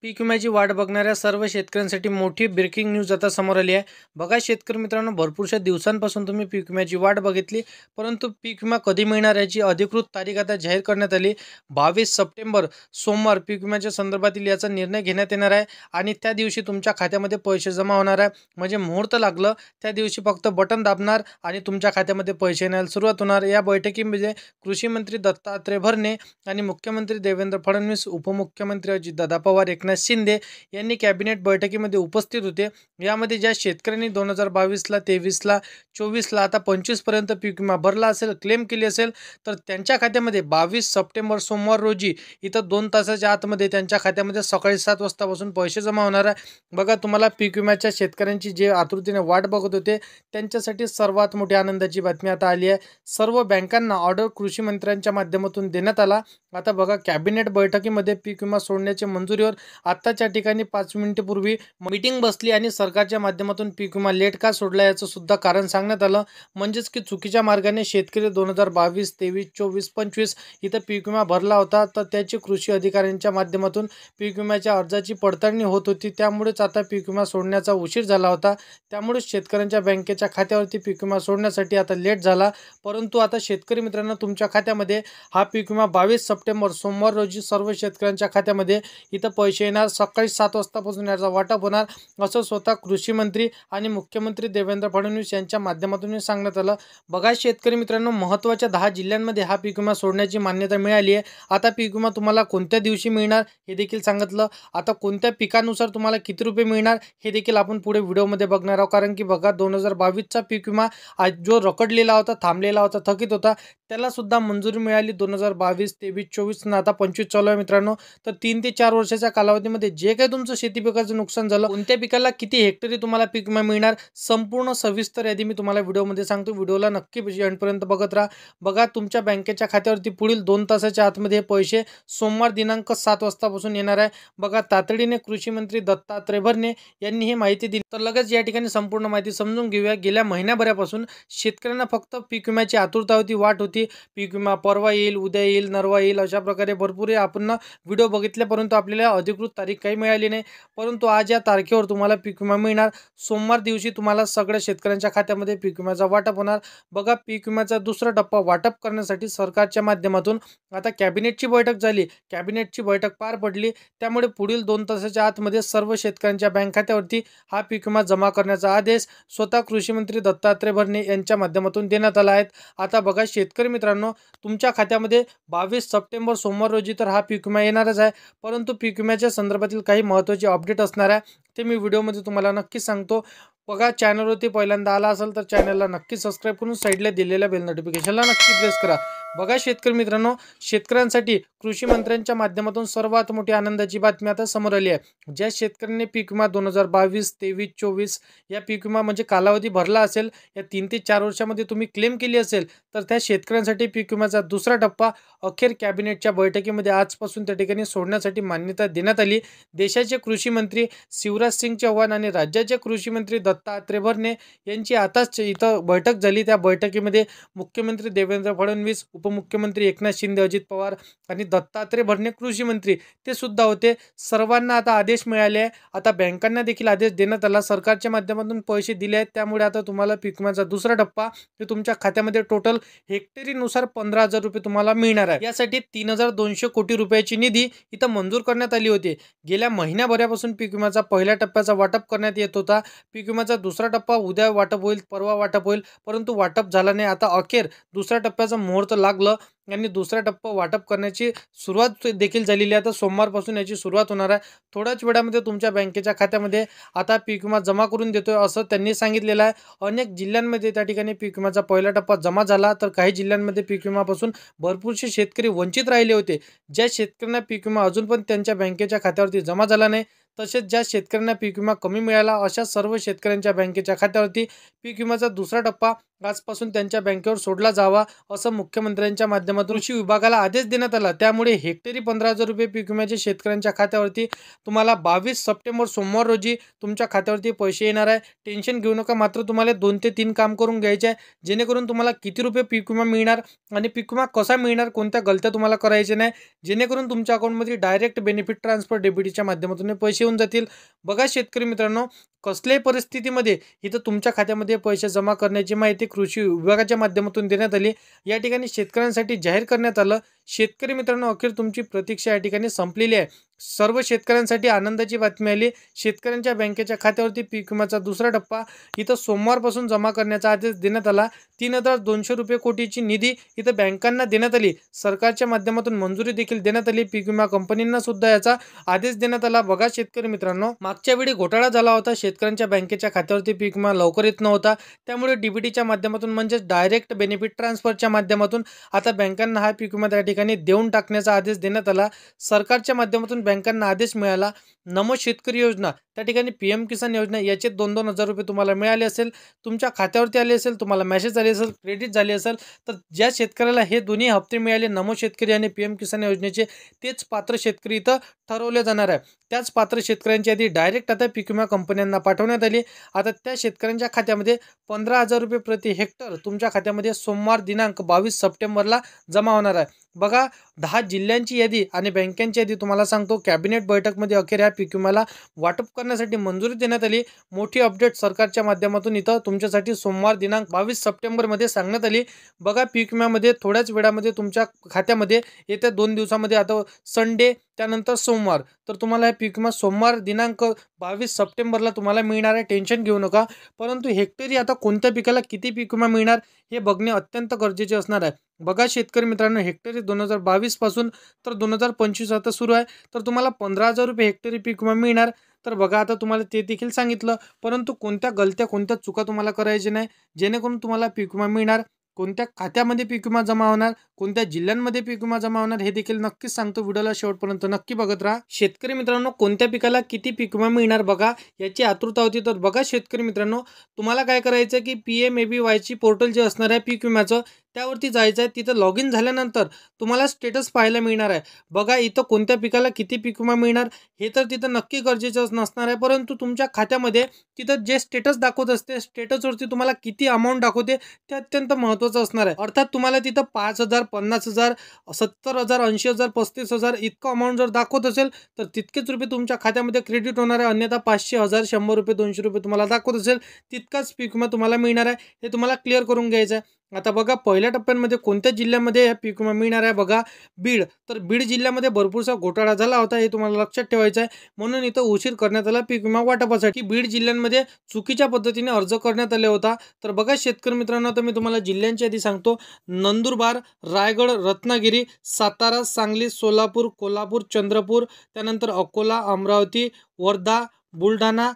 पीक विम्याची वाट बघणाऱ्या सर्व शेतकऱ्यांसाठी मोठी ब्रेकिंग न्यूज आता समोर आली आहे। बघा शेतकरी मित्रांनो, भरपूरशा दिवसांपासून तुम्ही पीक विम्याची वाट बघितली, परंतु पीक विमा कधी मिळणार याची अधिकृत तारीख आता जाहीर करण्यात आली। 22 सप्टेंबर सोमवार पीक विम्याच्या संदर्भातील याचा निर्णय घेण्यात येणार आहे आणि त्या दिवशी तुमच्या खात्यामध्ये पैसे जमा होणार आहे। म्हणजे मुहूर्त लागलं त्या दिवशी फक्त बटन दाबणार आणि तुमच्या खात्यामध्ये पैसे येण्याला सुरुवात होणार। या बैठकीमध्ये कृषी मंत्री दत्तात्रय भरणे आणि मुख्यमंत्री देवेंद्र फडणवीस, उपमुख्यमंत्री अजितदादा पवार, एकनाथ शिंदे यांनी कॅबिनेट बैठकीमध्ये उपस्थित होते। यामध्ये ज्या शेतकऱ्यांनी 2022ला, 23ला, 24ला आता 25 पर्यंत पीक विमा भरला असेल, क्लेम केली असेल, तर त्यांच्या खात्यामध्ये 22 सप्टेंबर सोमवार रोजी इथं 2 तासाच्या आतमध्ये त्यांच्या खात्यामध्ये सकाळी 7 वाजतापासून पैसे जमा होणार आहे। बघा, तुम्हाला पीक विम्याच्या शेतकऱ्यांची जे आतुरतेने वाट बघत होते त्यांच्यासाठी सर्वात मोठी आनंदाची बातमी आता आली आहे। सर्व बँकांना ऑर्डर कृषी मंत्र्यांच्या माध्यमातून देण्यात आला। आता बघा, कॅबिनेट बैठकीमध्ये पीक विमा सोडण्याच्या मंजुरीवर आताच्या ठिकाणी 5 मिनिटांपूर्वी मीटिंग बसली आणि सरकारच्या माध्यमातून पीक विमा लेट का सोडला याचं सुद्धा कारण सांगण्यात आलं। म्हणजेच की चुकीच्या मार्गाने शेतकरी 2022, 23, 24, 25 इथं पीक विमा भरला होता, तर त्याची कृषी अधिकाऱ्यांच्या माध्यमातून पीक विम्याच्या अर्जाची पडताळणी होत होती। त्यामुळेच आता पीक विमा सोडण्याचा उशीर झाला होता। त्यामुळे शेतकऱ्यांच्या बँकेच्या खात्यावरती पीक विमा सोडण्यासाठी आता लेट झाला। परंतु आता शेतकरी मित्रांनो, तुमच्या खात्यामध्ये हा पीक विमा 22 सप्टेंबर सोमवार रोजी सर्व शेतकऱ्यांच्या खात्यामध्ये इथं पैसे येणार। सकाळी 7 वाजतापासून याचा वाटप होणार, असं स्वतः कृषी मंत्री आणि मुख्यमंत्री देवेंद्र फडणवीस यांच्या माध्यमातून सांगण्यात आलं। बघा शेतकरी मित्रांनो, महत्त्वाच्या 10 जिल्ह्यांमध्ये हा पीक विमा सोडण्याची मान्यता मिळाली आहे। आता पीक विमा तुम्हाला कोणत्या दिवशी मिळणार हे देखील सांगितलं। आता कोणत्या पिकानुसार तुम्हाला किती रुपये मिळणार हे देखील आपण पुढे व्हिडिओमध्ये बघणार आहोत। कारण की बघा, 2022चा पीक विमा आज जो रखडलेला होता, थांबलेला होता, थकीत होता, त्याला सुद्धा मंजुरी मिळाली। 2022, 23, 24 आता 25 चालू आहे मित्रांनो। तर 3 ते 4 वर्षाच्या कालावधीमध्ये जे काही तुमचं शेती पिकाचं नुकसान झालं, कोणत्या पिकाला किती हेक्टरी तुम्हाला पीक विमा मिळणार, संपूर्ण सविस्तर यादी मी तुम्हाला व्हिडिओमध्ये सांगतो। व्हिडिओला नक्की एंडपर्यंत बघत राहा। बघा, तुमच्या बँकेच्या खात्यावरती पुढील 2 तासाच्या आतमध्ये हे पैसे सोमवार दिनांक 7 वाजतापासून येणार आहे। बघा, तातडीने कृषी मंत्री दत्तात्रय भरणे यांनी ही माहिती दिली। तर लगेच या ठिकाणी संपूर्ण माहिती समजून घेऊया। गेल्या महिन्याभरापासून शेतकऱ्यांना फक्त पीक विम्याची आतुरता होती, वाट होती। पीक विमा परवा येईल, उद्या येईल, नरवा येईल, अशा प्रकारे भरपूर आपण व्हिडिओ बघितले, परंतु आपल्याला अधिकृत तारीख काही मिळाली नाही। परंतु आज या तारखेवर तुम्हाला पीक विमा मिळणार। सोमवार दिवशी तुम्हाला सगळ्या शेतकऱ्यांच्या खात्यामध्ये पीक विम्याचा वाटप होणार। बघा, पीक विम्याचा दुसरा टप्पा वाटप करण्यासाठी सरकारच्या माध्यमातून आता कॅबिनेटची बैठक झाली, कॅबिनेटची बैठक पार पडली। त्यामुळे पुढील 2 तासाच्या आतमध्ये सर्व शेतकऱ्यांच्या बँक खात्यावरती हा पीक विमा जमा करण्याचा आदेश स्वतः कृषी मंत्री दत्तात्रय भरणे यांच्या माध्यमातून देण्यात आला आहे। आता बघा शेतकरी मित्रांनो, तुमच्या खात्यामध्ये 22 सप्टेंबर सोमवार रोजी तर हा पीक विमा येणारच आहे, परंतु पीक विम्याच्या संदर्भातील काही महत्त्वाचे अपडेट असणार आहे, ते मी व्हिडिओमध्ये तुम्हाला नक्कीच सांगतो। बघा, चॅनलवरती पहिल्यांदा आला असेल तर चॅनलला नक्की सबस्क्राईब करून साईडला दिलेल्या बेल नोटिफिकेशनला नक्की प्रेस करा। बघा शेतकरी मित्रांनो, शेतकऱ्यांसाठी कृषी मंत्र्यांच्या माध्यमातून सर्वात मोठी आनंदाची बातमी आता समोर आली आहे। ज्या शेतकऱ्यांनी पीक विमा 2022, 23, 24 या पीक विमा म्हणजे कालावधी भरला असेल, या 3 ते 4 वर्षामध्ये तुम्ही क्लेम केली असेल, तर त्या शेतकऱ्यांसाठी पीक विम्याचा दुसरा टप्पा अखेर कॅबिनेटच्या बैठकीमध्ये आजपासून त्या ठिकाणी सोडण्यासाठी मान्यता देण्यात आली। देशाचे कृषी मंत्री शिवराज सिंग चौहान आणि राज्याचे कृषी मंत्री दत्तात्रय भरणे यांची आताच इथं बैठक झाली। त्या बैठकीमध्ये मुख्यमंत्री देवेंद्र फडणवीस, उपमुख्यमंत्री एकनाथ शिंदे, अजित पवार आणि दत्तात्रय भरणे कृषी मंत्री ते सुद्धा होते। सर्वांना आता आदेश मिळाले आहे। आता बँकांना देखील आदेश देण्यात आला, सरकारच्या माध्यमातून पैसे दिले आहेत। त्यामुळे आता तुम्हाला पीक विम्याचा दुसरा टप्पा हे तुमच्या खात्यामध्ये टोटल हेक्टरीनुसार 15,000 रुपये तुम्हाला मिळणार आहे। यासाठी 3,200 कोटी रुपयाची निधी इथं मंजूर करण्यात आली होती। गेल्या महिन्याभरापासून पीक विम्याचा पहिल्या टप्प्याचा वाटप करण्यात येत होता। पीक विम्याचा दुसरा टप्पा उद्या वाटप होईल, परवा वाटप होईल, परंतु वाटप झाला नाही। आता अखेर दुसऱ्या टप्प्याचं मुहूर्त लागलं आणि दुसरा टप्पा वाटप करण्याची सुरुवात देखील झालेली आहे। आता सोमवारपासून याची सुरुवात होणार आहे। थोड्याच वेळामध्ये तुमच्या बँकेच्या खात्यामध्ये आता पीक विमा जमा करून देतोय असं त्यांनी सांगितलेलं आहे। अनेक जिल्ह्यांमध्ये त्या ठिकाणी पीक विम्याचा पहिला टप्पा जमा झाला, तर काही जिल्ह्यांमध्ये पीक विम्यापासून भरपूरसे शेतकरी वंचित राहिले होते। ज्या शेतकऱ्यांना पीक विमा अजून पण त्यांच्या बँकेच्या खात्यावरती जमा झाला नाही, तसेच ज्या शेतकऱ्यांना पीक विमा कमी मिळाला अशा सर्व शेतकऱ्यांच्या बँकेच्या खात्यावरती पीक विम्याचा दुसरा टप्पा आजपासून त्यांच्या बँकेवर सोडला जावा असं मुख्यमंत्र्यांच्या माध्यमातून कृषी विभागाला आदेश देण्यात आला। त्यामुळे हेक्टरी 15,000 रुपये पीक विम्याचे शेतकऱ्यांच्या खात्यावरती तुम्हाला 22 सप्टेंबर सोमवार रोजी तुमच्या खात्यावरती पैसे येणार आहे। टेन्शन घेऊ नका, मात्र तुम्हाला 2 ते 3 काम करून घ्यायचे आहे, जेणेकरून तुम्हाला किती रुपये पीक विमा मिळणार आणि पीक विमा कसा मिळणार, कोणत्या गलत्या तुम्हाला करायच्या नाही, जेणेकरून तुमच्या अकाउंटमध्ये डायरेक्ट बेनिफिट ट्रान्सफर डीबीटीच्या माध्यमातून पैसे येऊन जातील। बघा शेतकरी मित्रांनो, कसल्याही परिस्थितीमध्ये इथं तुमच्या खात्यामध्ये पैसे जमा करण्याची माहिती कृषी विभागाच्या माध्यमातून देण्यात आली। या ठिकाणी शेतकऱ्यांसाठी जाहीर करण्यात आलं। शेतकरी मित्रांनो, अखेर तुमची प्रतीक्षा या ठिकाणी संपलेली आहे। सर्व शेतकऱ्यांसाठी आनंदाची बातमी आली। शेतकऱ्यांच्या बँकेच्या खात्यावरती पीक विम्याचा दुसरा टप्पा इथं सोमवारपासून जमा करण्याचा आदेश देण्यात आला। 3,200 रुपये कोटीची निधी इथं बँकांना देण्यात आली। सरकारच्या माध्यमातून मंजुरी देखील देण्यात आली। पीक विमा कंपनींना सुद्धा याचा आदेश देण्यात आला। बघा शेतकरी मित्रांनो, मागच्या वेळी घोटाळा झाला होता, शेतकऱ्यांच्या बँकेच्या खात्यावरती पीक विमा लवकर येत नव्हता, त्यामुळे डीबीटीच्या माध्यमातून म्हणजेच डायरेक्ट बेनिफिट ट्रान्सफरच्या माध्यमातून आता बँकांना हा पीक विमा त्या ठिकाणी देऊन टाकण्याचा आदेश देण्यात आला। सरकारच्या माध्यमातून बँकांना आदेश मिळाला। नमो शेतकरी योजना, त्या ठिकाणी पीएम किसान योजना, याचे 2-2 हजार रुपये तुम्हाला मिळाले असेल, तुमच्या खात्यावरती आले असेल, तुम्हाला मेसेज आले असेल, क्रेडिट झाले असेल, तर ज्या शेतकऱ्याला हे दोन्ही हप्ते मिळाले नमो शेतकरी आणि पीएम किसान योजनेचे, तेच पात्र शेतकरी इथं ठरवले जाणार आहे। त्याच पात्र शेतकऱ्यांची यादी डायरेक्ट आता पीक विमा कंपन्यांना पाठवण्यात आली। आता त्या शेतकऱ्यांच्या खात्यामध्ये 15,000 रुपये प्रति हेक्टर तुमच्या खात्यामध्ये सोमवार दिनांक 22 सप्टेंबरला जमा होणार आहे। बघा, 10 जिल्ह्यांची यादी आणि बँकांची यादी तुम्हाला सांगतो, कॅबिनेट बैठकमध्ये अखेर या पीक विम्याला वाटप करण्यासाठी मंजुरी देण्यात आली। मोठी अपडेट सरकारच्या माध्यमातून इथं तुमच्यासाठी सोमवार दिनांक 22 सप्टेंबरमध्ये सांगण्यात आली। बघा, पीक विम्यामध्ये थोड्याच वेळामध्ये तुमच्या खात्यामध्ये येत्या 2 दिवसामध्ये आता संडे त्यानंतर सोमवार, तर तुम्हाला हे पीक विमा सोमवार दिनांक 22 सप्टेंबरला तुम्हाला मिळणार आहे। टेन्शन घेऊ नका, परंतु हेक्टरी आता कोणत्या पिकाला किती पीक विमा मिळणार हे बघणे अत्यंत गरजेचे असणार आहे। बघा शेतकरी मित्रांनो, हेक्टरी 2022 पासून तर 2025 आता सुरू आहे, तर तुम्हाला 15,000 रुपये हेक्टरी पीक विमा मिळणार। तर बघा, आता तुम्हाला ते देखील सांगितलं, परंतु कोणत्या गलत्या कोणत्या चुका तुम्हाला करायच्या नाही, जेणेकरून तुम्हाला पीक विमा मिळणार, कोणत्या खात्यामध्ये पीक विमा जमा होणार, कोणत्या जिल्ह्यांमध्ये पीक विमा जमा होणार, हे देखील नक्कीच सांगतो। व्हिडिओला शेवटपर्यंत नक्की बघत राहा। शेतकरी मित्रांनो, कोणत्या पिकाला किती पीक विमा मिळणार बघा, याची आतुरता होती। तर बघा शेतकरी मित्रांनो, तुम्हाला काय करायचं की PMABYची पोर्टल जे असणार आहे पीक विम्याचं, त्यावरती जायचं आहे। तिथं लॉग इन झाल्यानंतर तुम्हाला स्टेटस पाहायला मिळणार आहे। बघा, इथं कोणत्या पिकाला किती पीक विमा मिळणार हे तर तिथं नक्की गरजेचं नसणार आहे, परंतु तुमच्या खात्यामध्ये तिथं जे स्टेटस दाखवत असते, स्टेटसवरती तुम्हाला किती अमाऊंट दाखवते ते अत्यंत महत्त्वाचं असणार आहे। अर्थात तुम्हाला तिथं 5,000, 50,000, 70,000, 80,000, 35,000 इतकं अमाऊंट जर दाखवत असेल तर तितकेच रुपये तुमच्या खात्यामध्ये क्रेडिट होणार आहे। अन्यथा 500, 1000, 100 रुपये, 200 रुपये तुम्हाला दाखवत असेल, तितकाच पीक विमा तुम्हाला मिळणार आहे। हे तुम्हाला क्लिअर करून घ्यायचं आहे। आता बघा, पहिल्या टप्प्यामध्ये कोणत्या जिल्ह्यामध्ये हा पीक विमा मिळणार आहे बघा, बीड। तर बीड जिल्ह्यामध्ये भरपूरसा घोटाळा झाला होता, हे तुम्हाला लक्षात ठेवायचं आहे, म्हणून इथं उशीर करण्यात आला पीक विमा वाटपासाठी। बीड जिल्ह्यांमध्ये चुकीच्या पद्धतीने अर्ज करण्यात आले होता। तर बघा शेतकरी मित्रांनो, आता मी तुम्हाला जिल्ह्यांची यादी सांगतो, नंदुरबार, रायगड, रत्नागिरी, सातारा, सांगली, सोलापूर, कोल्हापूर, चंद्रपूर, त्यानंतर अकोला, अमरावती, वर्धा, बुलढाणा,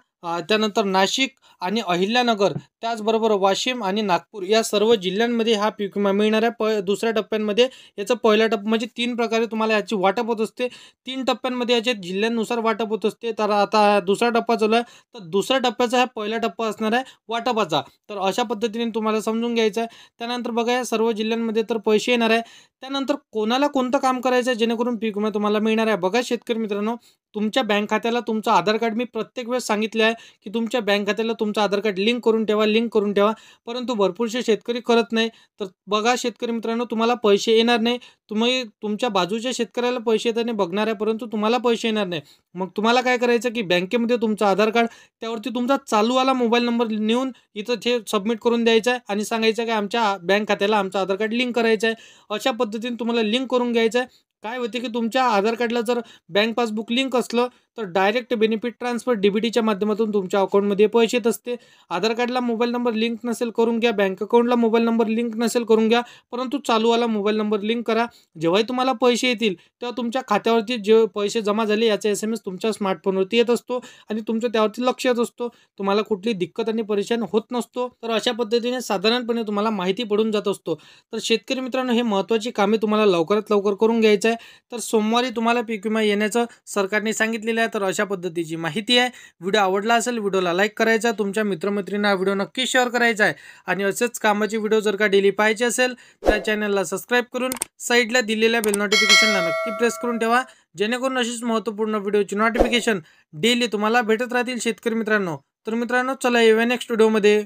त्यानंतर नाशिक आणि अहिल्यानगर, त्याचबरोबर वाशिम आणि नागपूर, या सर्व जिल्ह्यांमध्ये हा पीक विमा मिळणार आहे। दुसऱ्या टप्प्यामध्ये याचं पहिला टप्पा म्हणजे 3 प्रकारे तुम्हाला याची वाटप होत असते। 3 टप्प्यांमध्ये याचे जिल्ह्यांनुसार वाटप होत असते। तर आता दुसरा टप्पा चालू आहे, तर दुसऱ्या टप्प्याचा हा पहिला टप्पा असणार आहे वाटपाचा। तर अशा पद्धतीने तुम्हाला समजून घ्यायचं आहे। त्यानंतर बघा, या सर्व जिल्ह्यांमध्ये तर पैसे येणार आहे। त्यानंतर कोणाला कोणतं काम करायचं आहे जेणेकरून पीक विमा तुम्हाला मिळणार आहे बघा शेतकरी मित्रांनो, तुमच्या बँक खात्याला तुमचं आधार कार्ड, मी प्रत्येक वेळेस सांगितले आहे की तुमच्या बँक खात्याला तुमचं आधार कार्ड लिंक करून ठेवा, परंतु भरपूरसे शेतकरी करत नाही। तर बघा शेतकरी मित्रांनो, तुम्हाला पैसे येणार नाही, तुम्ही तुमच्या बाजूच्या शेतकऱ्याला पैसे येताना बघणार आहे, परंतु तुम्हाला पैसे येणार नाही। मग तुम्हाला काय करायचं की बँकेमध्ये तुमचं आधार कार्ड, त्यावरती तुमचा चालूवाला मोबाईल नंबर नेऊन इथं ते सबमिट करून द्यायचा आहे आणि सांगायचं की आमच्या बँक खात्याला आमचं आधार कार्ड लिंक करायचं आहे। अशा पद्धतीने तुम्हाला लिंक करून घ्यायचं आहे। काय होते की तुमच्या आधार कार्डला जर बँक पासबुक लिंक असलं तर डायरेक्ट बेनिफिट ट्रान्सफर डीबीटीच्या माध्यमातून तुमच्या अकाउंटमध्ये पैसे येत असते। आधार कार्डला मोबाईल नंबर लिंक नसेल करून घ्या, बँक अकाउंटला मोबाईल नंबर लिंक नसेल करून घ्या, परंतु चालूवाला मोबाईल नंबर लिंक करा। जेव्हाही तुम्हाला पैसे येतील तेव्हा तुमच्या खात्यावरती जे पैसे जमा झाले याचा SMS तुमच्या स्मार्टफोनवरती येत असतो आणि तुमचं त्यावरती लक्ष येत असतो, तुम्हाला कुठली दिक्कत आणि परेशान होत नसतो। तर अशा पद्धतीने साधारणपणे तुम्हाला माहिती पडून जात असतो। तर शेतकरी मित्रांनो, हे महत्त्वाची कामे तुम्हाला लवकरात लवकर करून घ्यायचं आहे। तर सोमवारी तुम्हाला पीक विमा येण्याचं सरकारने सांगितलेलं आहे। आहे, तर अशा पद्धतीची माहिती आहे. व्हिडिओ आवडला असेल व्हिडिओला लाईक करायचा, तुमच्या मित्रमैत्रिणींना व्हिडिओ नक्की शेअर करायचा आहे आणि असेच कामाचे व्हिडिओ जर का डेली पाहायचे असेल तर चॅनलला सबस्क्राईब करून साईडला दिलेल्या बेल नोटिफिकेशनला नक्की प्रेस करून ठेवा, जेणेकरून अशीच महत्त्वपूर्ण व्हिडिओची नोटिफिकेशन डेली तुम्हाला भेटत राहतील शेतकरी मित्रांनो. तर मित्रांनो चला येऊया नेक्स्ट व्हिडिओमध्ये.